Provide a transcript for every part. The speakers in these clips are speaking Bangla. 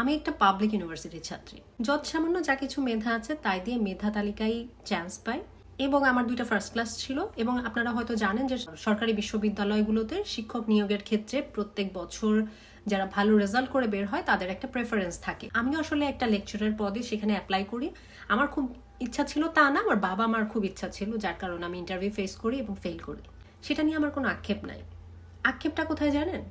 আমি একটা পাবলিক ইউনিভার্সিটির ছাত্রী। যত সামান্য যা কিছু মেধা আছে তাই দিয়ে মেধা তালিকায় চান্স পাই, এবং আমার 2টা ফার্স্ট ক্লাস ছিল। এবং আপনারা হয়তো জানেন যে সরকারি বিশ্ববিদ্যালয়গুলোতে শিক্ষক নিয়োগের ক্ষেত্রে প্রত্যেক বছর যারা ভালো রেজাল্ট করে বের হয় তাদের একটা প্রেফারেন্স থাকে। আমি আসলে একটা লেকচারের পদে সেখানে অ্যাপ্লাই করি। আমার খুব ইচ্ছা ছিল তা না, আমার বাবা মার খুব ইচ্ছা ছিল, যার কারণে আমি ইন্টারভিউ ফেস করি এবং ফেল করি। সেটা নিয়ে আমার কোনো আক্ষেপ নাই। আক্ষেপটা কোথায় জানেন?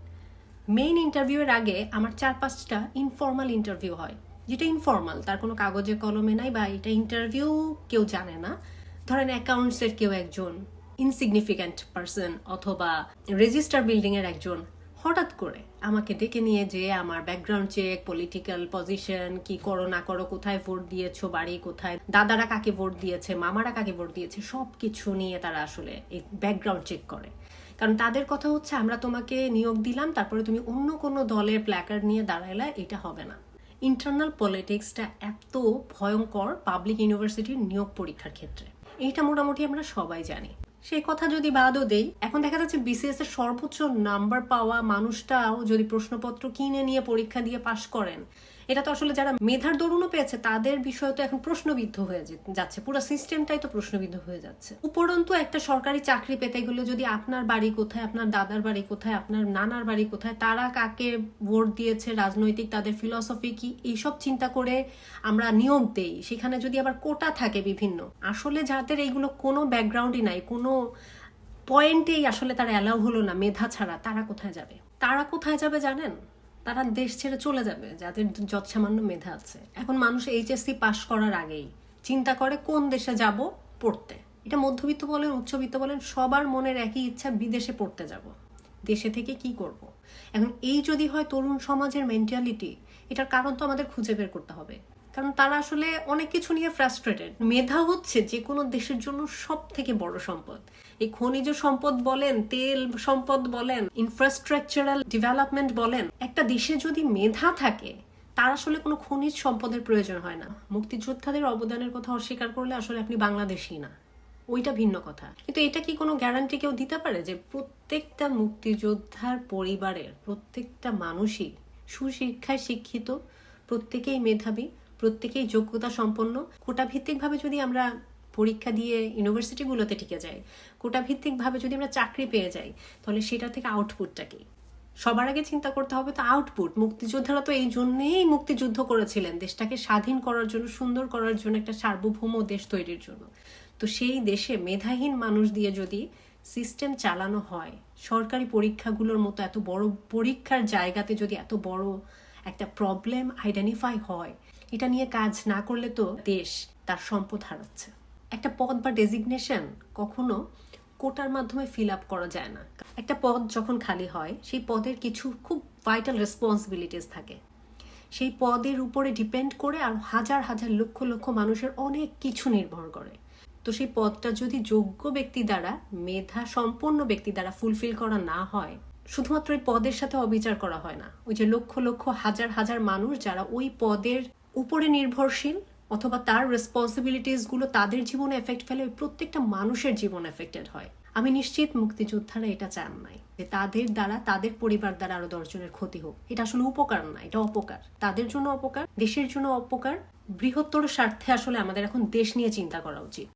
মেইন ইন্টারভিউয়ের আগে আমার 4-5টা ইনফর্মাল ইন্টারভিউ হয়, যেটা ইনফর্মাল, তার কোনো কাগজে কলমে নাই, বা এটা ইন্টারভিউ কেউ জানে না। ধরেন অ্যাকাউন্টসের কেউ একজন ইনসিগনিফিক্যান্ট পার্সন অথবা রেজিস্টার বিল্ডিং এর একজন হঠাৎ করে আমাকে ডেকে নিয়ে যে আমার ব্যাকগ্রাউন্ড চেক, পলিটিক্যাল পজিশন, কি করো না করো, কোথায় ভোট দিয়েছো, বাড়ি কোথায়, দাদারা কাকে ভোট দিয়েছে, মামারা কাকে ভোট দিয়েছে, সব কিছু নিয়ে তারা আসলে এই ব্যাকগ্রাউন্ড চেক করে। কারণ তাদের কথা হচ্ছে আমরা তোমাকে নিয়োগ দিলাম, তারপরে তুমি অন্য কোনো দলের প্ল্যাকার্ড নিয়ে দাঁড়াইলা, এটা হবে না। ইন্টারনাল পলিটিক্সটা এত ভয়ঙ্কর পাবলিক ইউনিভার্সিটির নিয়োগ পরীক্ষার ক্ষেত্রে, এইটা মোটামুটি আমরা সবাই জানি। সেই কথা যদি বাদও দেই, এখন দেখা যাচ্ছে বিসিএস এর সর্বোচ্চ নাম্বার পাওয়া মানুষটাও যদি প্রশ্নপত্র কিনে নিয়ে পরীক্ষা দিয়ে পাশ করেন, এটা তো আসলে যারা মেধার দরুনও পেয়েছে তাদের বিষয় তো এখন প্রশ্নবিদ্ধ হয়ে যাচ্ছে, পুরো সিস্টেমটাই তো প্রশ্নবিদ্ধ হয়ে যাচ্ছে। উপরন্তু একটা সরকারি চাকরি পেতে গেলে যদি আপনার বাড়ি কোথায়, আপনার দাদার বাড়ি কোথায়, আপনার নানার বাড়ি কোথায়, তারা কাকে ভোট দিয়েছে, রাজনৈতিক তাদের ফিলসফি কি, এইসব চিন্তা করে আমরা নিয়োগ দেই, সেখানে যদি আবার কোটা থাকে বিভিন্ন, আসলে যাদের এইগুলো কোনো ব্যাকগ্রাউন্ডই নাই, কোনো পয়েন্টেই আসলে তারা অ্যালাউ হলো না মেধা ছাড়া, তারা কোথায় যাবে? তারা কোথায় যাবে জানেন? তারা দেশ ছেড়ে চলে যাবে যাদের যৎসামান্য মেধা আছে। এখন মানুষ এইচএসসি পাশ করার আগেই চিন্তা করে কোন দেশে যাব পড়তে। এটা মধ্যবিত্ত বলেন, উচ্চবিত্ত বলেন, সবার মনের একই ইচ্ছা, বিদেশে পড়তে যাব। দেশে থেকে কি করব? এখন এই যদি হয় তরুণ সমাজের মেন্টালিটি, এটার কারণ তো আমাদের খুঁজে বের করতে হবে। কারণ তারা আসলে অনেক কিছু নিয়ে ফ্রাস্ট্রেটেড। মেধা হচ্ছে যে কোনো দেশের জন্য সব থেকে বড় সম্পদ। এই খনিজ সম্পদ বলেন, তেল সম্পদ বলেন, ইনফ্রাস্ট্রাকচারাল ডেভেলপমেন্ট বলেন, একটা দেশে যদি মেধা থাকে তার আসলে কোনো খনিজ সম্পদের প্রয়োজন হয় না। মুক্তিযোদ্ধাদের অবদানের কথা অস্বীকার করলে আসলে আপনি বাংলাদেশী না, ওইটা ভিন্ন কথা। কিন্তু এটা কি কোনো গ্যারান্টি কেউ দিতে পারে যে প্রত্যেকটা মুক্তিযোদ্ধার পরিবারের প্রত্যেকটা মানুষই সুশিক্ষায় শিক্ষিত, প্রত্যেকেই মেধাবী, প্রত্যেকেই যোগ্যতা সম্পন্ন? কোটা ভিত্তিকভাবে যদি আমরা পরীক্ষা দিয়ে ইউনিভার্সিটিগুলোতে টিকে যাই, কোটা ভিত্তিকভাবে যদি আমরা চাকরি পেয়ে যাই, তাহলে সেটা থেকে আউটপুটটা কি? সবার আগে চিন্তা করতে হবে তো আউটপুট। মুক্তিযোদ্ধারা তো এই জন্যেই মুক্তিযুদ্ধ করেছিলেন, দেশটাকে স্বাধীন করার জন্য, সুন্দর করার জন্য, একটা সার্বভৌম দেশ তৈরির জন্য। তো সেই দেশে মেধাহীন মানুষ দিয়ে যদি সিস্টেম চালানো হয়, সরকারি পরীক্ষাগুলোর মতো এত বড় পরীক্ষার জায়গাতে যদি এত বড় একটা প্রবলেম আইডেন্টিফাই হয়, এটা নিয়ে কাজ না করলে তো দেশ তার সম্পদ হারাচ্ছে। একটা পদ বা ডেজিগনেশন কখনো কোটার মাধ্যমে ফিল আপ করা যায় না। একটা পদ যখন খালি হয়, সেই পদের কিছু খুব ভাইটাল রেসপন্সিবিলিটিস থাকে, সেই পদের উপরে ডিপেন্ড করে আর হাজার হাজার লক্ষ লক্ষ মানুষের অনেক কিছু নির্ভর করে। তো সেই পদটা যদি যোগ্য ব্যক্তি দ্বারা, মেধা সম্পন্ন ব্যক্তি দ্বারা ফুলফিল করা না হয়, শুধুমাত্র এই পদের সাথে অবিচার করা হয় না, ওই যে লক্ষ লক্ষ হাজার হাজার মানুষ যারা ওই পদের উপরে নির্ভরশীল অথবা তার রেসপন্সিবিলিটিস গুলো তাদের জীবনে এফেক্ট ফেলে, ওই প্রত্যেকটা মানুষের জীবন এফেক্টেড হয়। আমি নিশ্চিত মুক্তিযোদ্ধারা এটা চান নাই যে তাদের দ্বারা, তাদের পরিবার দ্বারা আরো 10 জনের ক্ষতি হোক। এটা আসলে উপকার না, এটা অপকার। তাদের জন্য অপকার, দেশের জন্য অপকার। বৃহত্তর স্বার্থে আসলে আমাদের এখন দেশ নিয়ে চিন্তা করা উচিত।